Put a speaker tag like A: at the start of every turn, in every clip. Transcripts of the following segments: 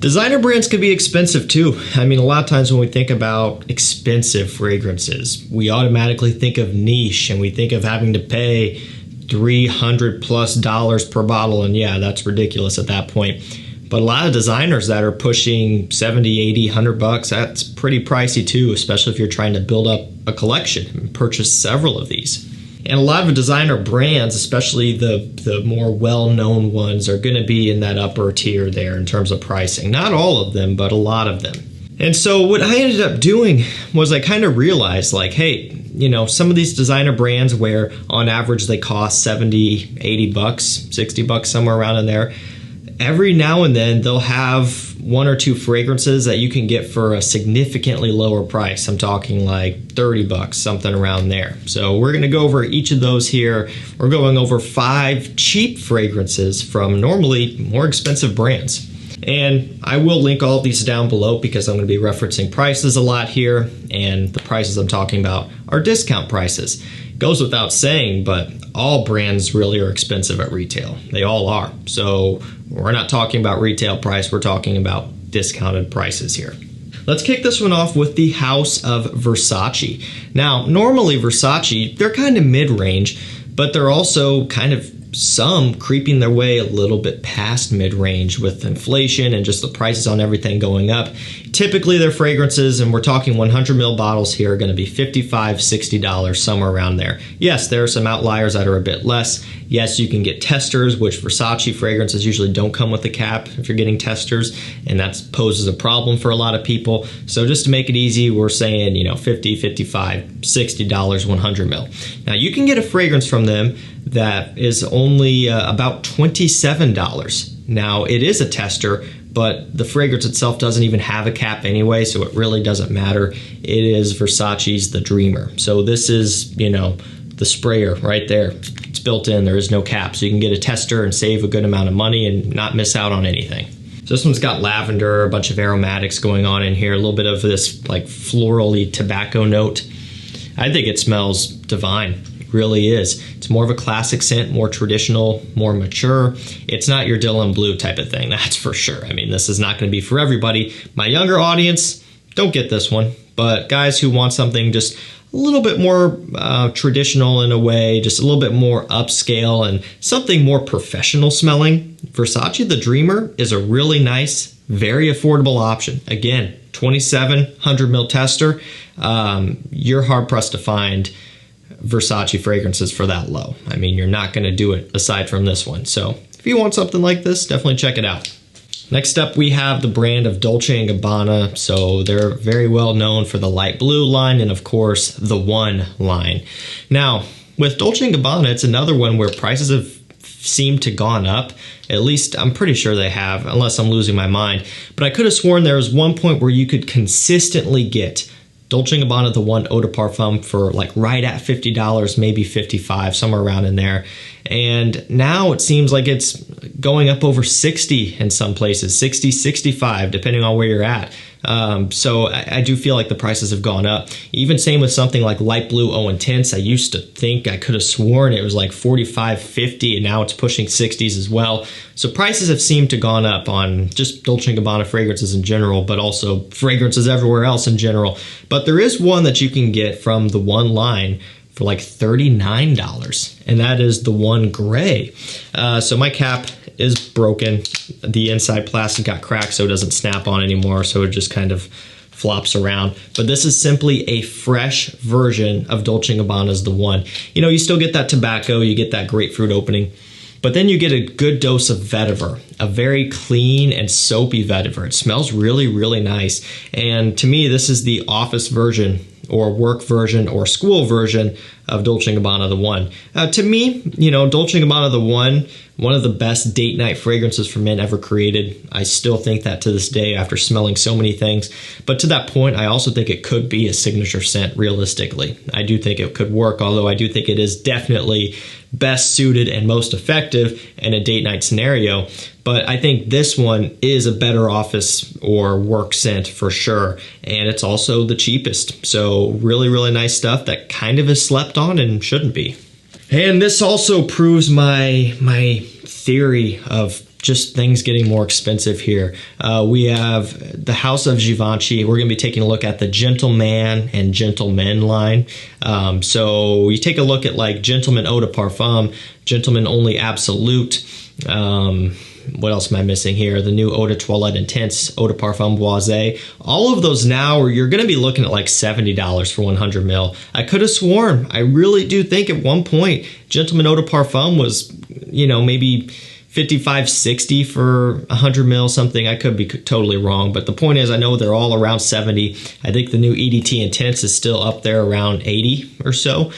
A: Designer brands can be expensive too. I mean, a lot of times when we think about expensive fragrances, we automatically think of niche and we think of having to pay $300+ per bottle. And yeah, that's ridiculous at that point. But a lot of designers that are pushing 70, 80, 100 bucks, that's pretty pricey too, especially if you're trying to build up a collection and purchase several of these. And a lot of designer brands, especially the more well-known ones, are going to be in that upper tier there in terms of pricing. Not all of them, but a lot of them. And so what I ended up doing was I kind of realized, like, hey, you know, some of these designer brands where on average they cost 70, 80 bucks, 60 bucks, somewhere around in there, every now and then they'll have one or two fragrances that you can get for a significantly lower price. I'm talking like 30 bucks, something around there. So we're going to go over each of those here. We're going over 5 cheap fragrances from normally more expensive brands. And I will link all of these down below because I'm going to be referencing prices a lot here, and the prices I'm talking about are discount prices. Goes without saying, but all brands really are expensive at retail. They all are. So we're not talking about retail price, we're talking about discounted prices here. Let's kick this one off with the House of Versace. Now, normally Versace, they're kind of mid-range, but they're also kind of some creeping their way a little bit past mid-range with inflation and just the prices on everything going up. Typically their fragrances, and we're talking 100 ml bottles here, are going to be $55, $60, somewhere around there. Yes, there are some outliers that are a bit less. Yes, you can get testers, which Versace fragrances usually don't come with a cap if you're getting testers, and that poses a problem for a lot of people. So just to make it easy, we're saying, you know, $50, $55, $60, 100 ml. Now you can get a fragrance from them that is only about $27. Now it is a tester, but the fragrance itself doesn't even have a cap anyway, so it really doesn't matter. It is Versace's The Dreamer. So this is, you know, the sprayer right there. It's built in, there is no cap, so you can get a tester and save a good amount of money and not miss out on anything. So this one's got lavender, a bunch of aromatics going on in here, a little bit of this like florally tobacco note. I think it smells divine. Really is. It's more of a classic scent, more traditional, more mature. It's not your Dylan Blue type of thing, that's for sure. I mean, this is not going to be for everybody. My younger audience, don't get this one, but guys who want something just a little bit more traditional in a way, just a little bit more upscale and something more professional smelling, Versace The Dreamer is a really nice, very affordable option. Again, 2700 ml tester. You're hard pressed to find Versace fragrances for that low. I mean, you're not going to do it aside from this one. So if you want something like this, definitely check it out. Next up, we have the brand of Dolce & Gabbana. So they're very well known for the light blue line and of course the One line. Now with Dolce & Gabbana, it's another one where prices have seemed to gone up. At least I'm pretty sure they have, unless I'm losing my mind. But I could have sworn there was one point where you could consistently get Dolce & Gabbana, the One Eau de Parfum for like right at $50, maybe $55, somewhere around in there. And now it seems like it's going up over 60 in some places, 60, 65, depending on where you're at. So I do feel like the prices have gone up. Even same with something like Light Blue Eau Intense. I used to think, I could have sworn it was like 45, 50, and now it's pushing 60s as well. So prices have seemed to gone up on just Dolce & Gabbana fragrances in general, but also fragrances everywhere else in general. But there is one that you can get from the One line for like $39, and that is the One Gray. So my cap is broken. The inside plastic got cracked, so it doesn't snap on anymore, so it just kind of flops around. But this is simply a fresh version of Dolce & Gabbana's The One. You know, you still get that tobacco, you get that grapefruit opening, but then you get a good dose of vetiver, a very clean and soapy vetiver. It smells really, really nice. And to me, this is the office version or work version or school version of Dolce & Gabbana The One. To me, you know, Dolce & Gabbana The one of the best date night fragrances for men ever created. I still think that to this day after smelling so many things. But to that point, I also think it could be a signature scent realistically. I do think it could work, although I do think it is definitely best suited and most effective in a date night scenario. But I think this one is a better office or work scent for sure. And it's also the cheapest. So really, really nice stuff that kind of is slept on and shouldn't be. And this also proves my theory of just things getting more expensive here. We have the House of Givenchy. We're going to be taking a look at the Gentleman and Gentleman line. So you take a look at like Gentleman Eau de Parfum, Gentleman Only Absolute. What else am I missing here? The new Eau de Toilette Intense, Eau de Parfum Boisé. All of those now, you're going to be looking at like $70 for 100 ml. I could have sworn, I really do think at one point, Gentleman Eau de Parfum was, you know, maybe 55, 60 for 100 mil something. I could be totally wrong, but the point is I know they're all around 70. I think the new EDT Intense is still up there around 80 or so.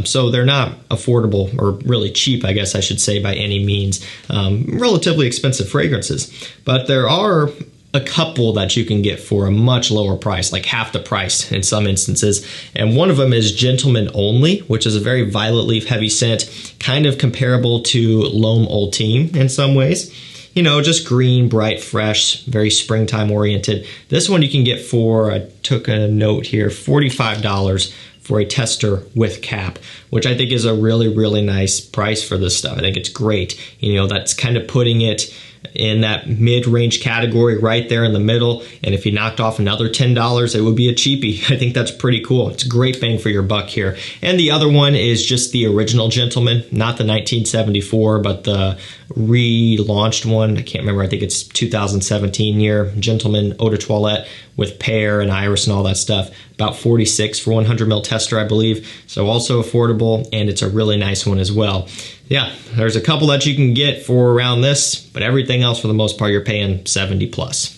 A: So they're not affordable or really cheap, I guess I should say, by any means. Relatively expensive fragrances, but there are a couple that you can get for a much lower price, like half the price in some instances. And one of them is Gentleman Only, which is a very violet leaf heavy scent, kind of comparable to L'Homme Ultime in some ways. You know, just green, bright, fresh, very springtime oriented. This one you can get for, I took a note here, $45 for a tester with cap, which I think is a really, really nice price for this stuff. I think it's great. You know, that's kind of putting it in that mid-range category right there in the middle. And if you knocked off another $10, it would be a cheapie. I think that's pretty cool. It's a great bang for your buck here. And the other one is just the original Gentleman, not the 1974, but the relaunched one. I can't remember. I think it's 2017 year. Gentleman Eau de Toilette with pear and iris and all that stuff. About 46 for 100 ml tester, I believe. So also affordable, and it's a really nice one as well. Yeah, there's a couple that you can get for around this, but everything else for the most part you're paying 70 plus.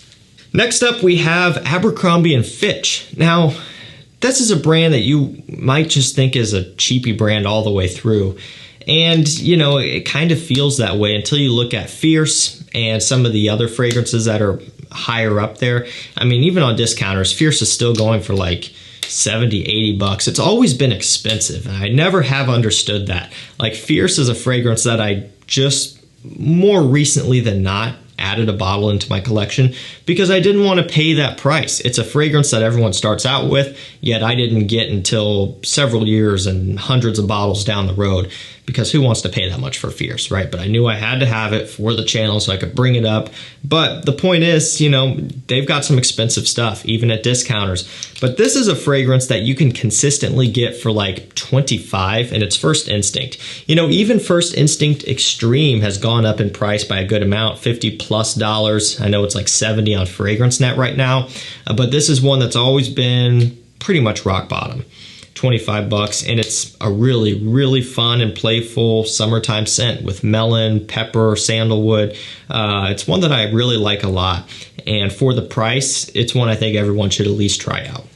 A: Next up we have Abercrombie & Fitch. Now, this is a brand that you might just think is a cheapy brand all the way through. And, you know, it kind of feels that way until you look at Fierce and some of the other fragrances that are higher up there. I mean, even on discounters, Fierce is still going for like 70, 80 bucks. It's always been expensive, and I never have understood that. Like, Fierce is a fragrance that I just more recently than not added a bottle into my collection because I didn't want to pay that price. It's a fragrance that everyone starts out with, yet I didn't get until several years and hundreds of bottles down the road, because who wants to pay that much for Fierce, right? But I knew I had to have it for the channel so I could bring it up. But the point is, you know, they've got some expensive stuff, even at discounters. But this is a fragrance that you can consistently get for like 25, and it's First Instinct. You know, even First Instinct Extreme has gone up in price by a good amount, $50+. I know it's like 70 on FragranceNet right now, but this is one that's always been pretty much rock bottom. 25 bucks, and it's a really, really fun and playful summertime scent with melon, pepper, sandalwood. It's one that I really like a lot, and for the price, it's one I think everyone should at least try out.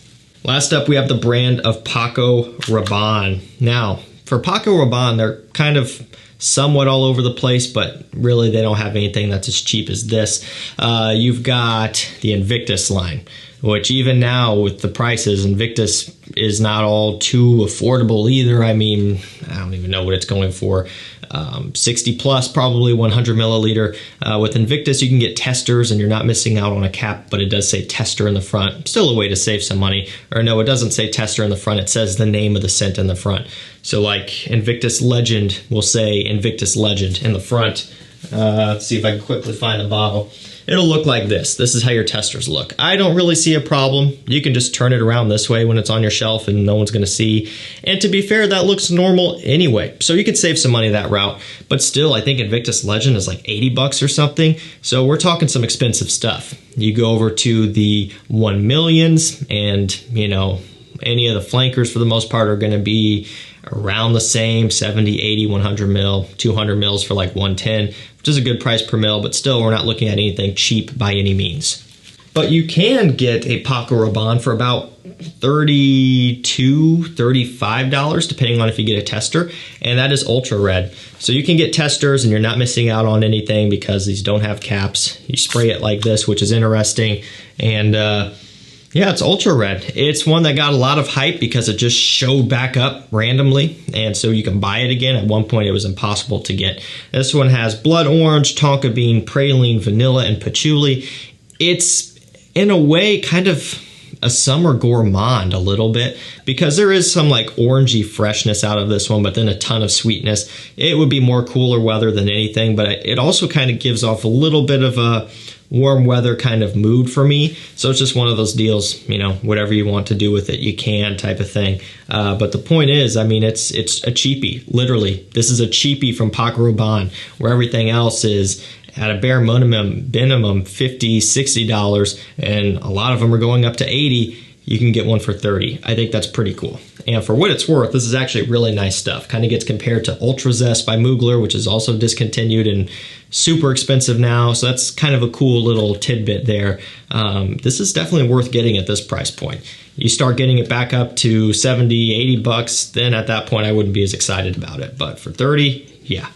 A: Last up, we have the brand of PACO Rabanne. Now, for PACO Rabanne, they're kind of somewhat all over the place, but really they don't have anything that's as cheap as this. You've got the Invictus line, which even now with the prices, Invictus is not all too affordable either. I mean, I don't even know what it's going for. 60 plus, probably 100 milliliter. With Invictus, you can get testers and you're not missing out on a cap, but it does say tester in the front. Still a way to save some money. Or no, it doesn't say tester in the front. It says the name of the scent in the front. So like Invictus Legend will say Invictus Legend in the front. Let's see if I can quickly find the bottle. It'll look like this. This is how your testers look. I don't really see a problem. You can just turn it around this way when it's on your shelf and no one's gonna see. And to be fair, that looks normal anyway. So you could save some money that route. But still, I think Invictus Legend is like 80 bucks or something. So we're talking some expensive stuff. You go over to the 1 millions and, you know, any of the flankers for the most part are gonna be around the same, 70, 80, 100 mil, 200 mils for like 110, which is a good price per mil, but still we're not looking at anything cheap by any means. But you can get a PACO Rabanne for about $32, $35, depending on if you get a tester, and that is Ultra Red. So you can get testers and you're not missing out on anything because these don't have caps. You spray it like this, which is interesting, and yeah, it's Ultra Red. It's one that got a lot of hype because it just showed back up randomly, and so you can buy it again. At one point, it was impossible to get. This one has blood orange, tonka bean, praline, vanilla, and patchouli. It's, in a way, kind of a summer gourmand a little bit, because there is some like orangey freshness out of this one, but then a ton of sweetness. It would be more cooler weather than anything, but it also kind of gives off a little bit of a warm weather kind of mood for me. So it's just one of those deals, you know, whatever you want to do with it, you can, type of thing. But the point is, I mean, it's a cheapie, literally. This is a cheapie from PACO RABANNE, where everything else is at a bare minimum $50, $60, and a lot of them are going up to $80. You can get one for $30. I think that's pretty cool. And for what it's worth, this is actually really nice stuff. Kind of gets compared to Ultra Zest by Mugler, which is also discontinued and super expensive now. So that's kind of a cool little tidbit there. This is definitely worth getting at this price point. You start getting it back up to 70, 80 bucks, then at that point I wouldn't be as excited about it. But for 30, yeah.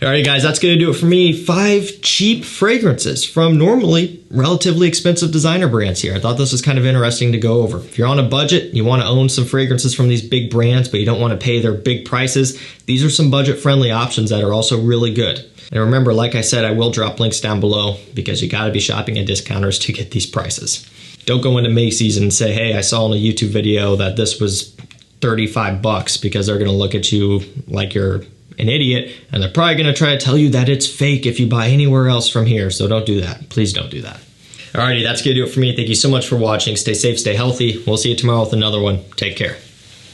A: Alright guys, that's going to do it for me. 5 cheap fragrances from normally relatively expensive designer brands here. I thought this was kind of interesting to go over. If you're on a budget, you want to own some fragrances from these big brands, but you don't want to pay their big prices, these are some budget-friendly options that are also really good. And remember, like I said, I will drop links down below because you got to be shopping at discounters to get these prices. Don't go into Macy's and say, hey, I saw in a YouTube video that this was 35 bucks, because they're going to look at you like you're an idiot, and they're probably going to try to tell you that it's fake if you buy anywhere else from here. So don't do that. Please don't do that. Alrighty, that's going to do it for me. Thank you so much for watching. Stay safe, stay healthy. We'll see you tomorrow with another one. Take care.